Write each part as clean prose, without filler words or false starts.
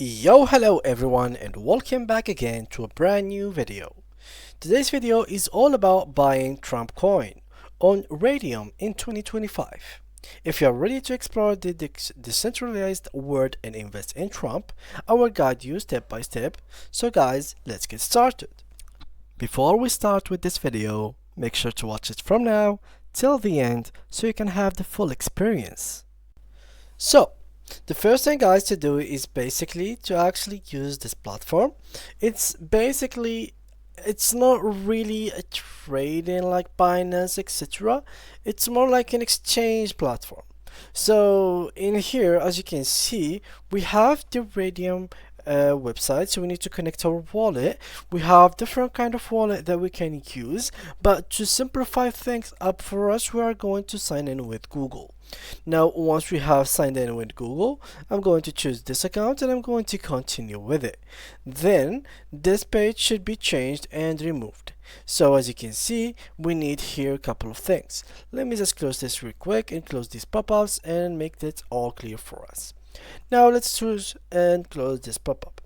Yo, hello everyone, and welcome back again to a brand new video. Today's video is all about buying Trump coin on Raydium in 2025. If you are ready to explore the decentralized world and invest in Trump, I will guide you step by step. So guys, let's get started. Before we start with this video, make sure to watch it from now till the end so you can have the full experience. So, the first thing guys to do is basically to actually use this platform. It's not really a trading like Binance, etc. It's more like an exchange platform. So in here, as you can see, we have the Raydium website, so we need to connect our wallet. We have different kind of wallet that we can use, but to simplify things up for us, we are going to sign in with Google. Now once we have signed in with Google, I'm going to choose this account and I'm going to continue with it. Then this page should be changed and removed. So as you can see, we need here a couple of things. Let me just close this real quick and close these pop-ups and make that all clear for us. Now let's choose and close this pop-up.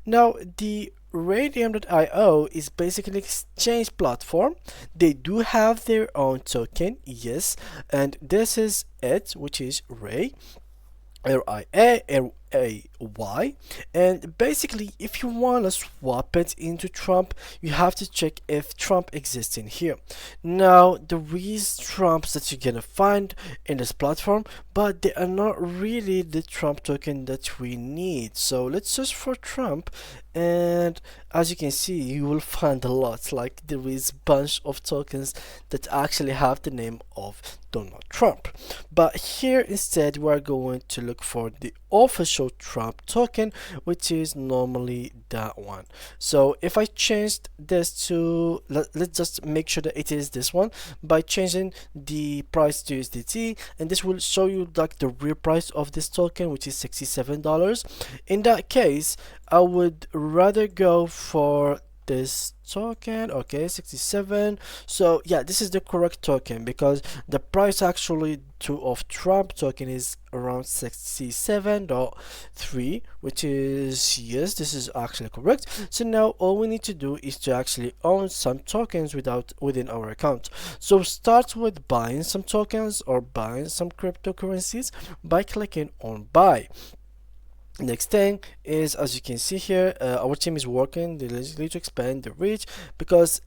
Now the Raydium.io is basically an exchange platform. They do have their own token, yes, and this is it, which is Ray, RIA, and basically if you want to swap it into Trump, you have to check if Trump exists in here. Now there is Trumps that you're gonna find in this platform, but they are not really the Trump token that we need. So let's search for Trump, and as you can see, you will find a lot. Like there is a bunch of tokens that actually have the name of Donald Trump, but here instead we are going to look for the official Trump token, which is normally that one. So if I changed this to let's just make sure that it is this one by changing the price to USDT, and this will show you like the real price of this token, which is $67. In that case, I would rather go for this token. Okay, 67. So yeah, this is the correct token because the price actually of Trump token is around 67.3, which is, yes, this is actually correct. So now all we need to do is to actually own some tokens within our account. So start with buying some tokens or buying some cryptocurrencies by clicking on buy. Next thing is, as you can see here, our team is working diligently to expand the reach because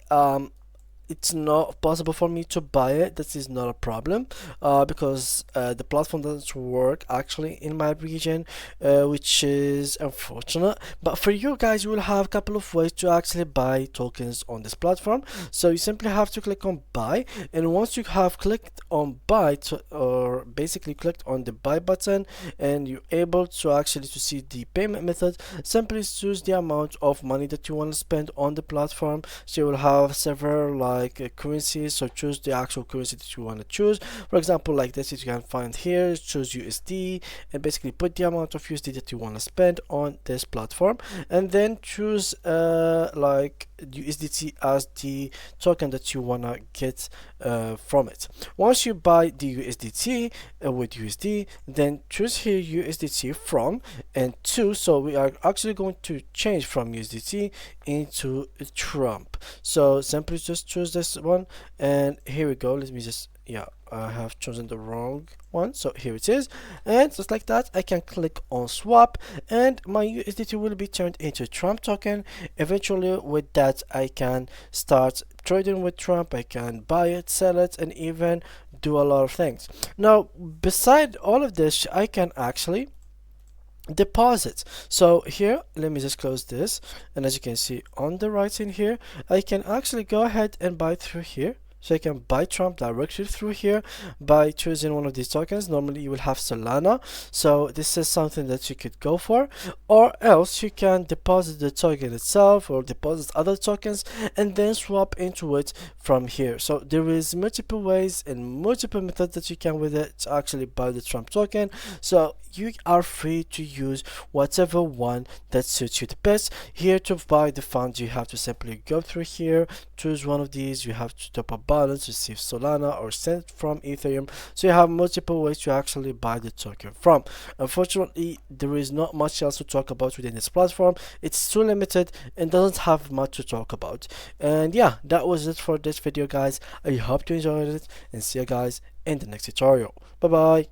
it's not possible for me to buy it. This is not a problem because the platform doesn't work actually in my region, which is unfortunate. But for you guys, you will have a couple of ways to actually buy tokens on this platform. So you simply have to click on buy, and once you have clicked on buy or basically clicked on the buy button, and you're able to actually to see the payment method, simply choose the amount of money that you want to spend on the platform. So you will have several currencies, so choose the actual currency that you want to choose. For example, like this, you can find here, choose USD and basically put the amount of USD that you want to spend on this platform, and then choose like USDT as the token that you want to get from it. Once you buy the USDT with USD, then choose here USDT from and to. So we are actually going to change from USDT into Trump. So simply just choose this one, and here we go. Let me just, yeah, I have chosen the wrong one, so here it is, and just like that I can click on swap and my USDT will be turned into Trump token. Eventually with that I can start trading with Trump. I can buy it, sell it, and even do a lot of things. Now beside all of this, I can actually deposit. So here, let me just close this, and as you can see on the right in here, I can actually go ahead and buy through here. So you can buy Trump directly through here by choosing one of these tokens. Normally you will have Solana, so this is something that you could go for, or else you can deposit the token itself or deposit other tokens and then swap into it from here. So there is multiple ways and multiple methods that you can with it to actually buy the Trump token. So you are free to use whatever one that suits you the best. Here to buy the funds, you have to simply go through here, choose one of these, you have to top up balance, receive Solana, or send from Ethereum. So you have multiple ways to actually buy the token from. Unfortunately, there is not much else to talk about within this platform. It's too limited and doesn't have much to talk about. And yeah, that was it for this video, guys. I hope you enjoyed it, and see you guys in the next tutorial. Bye bye.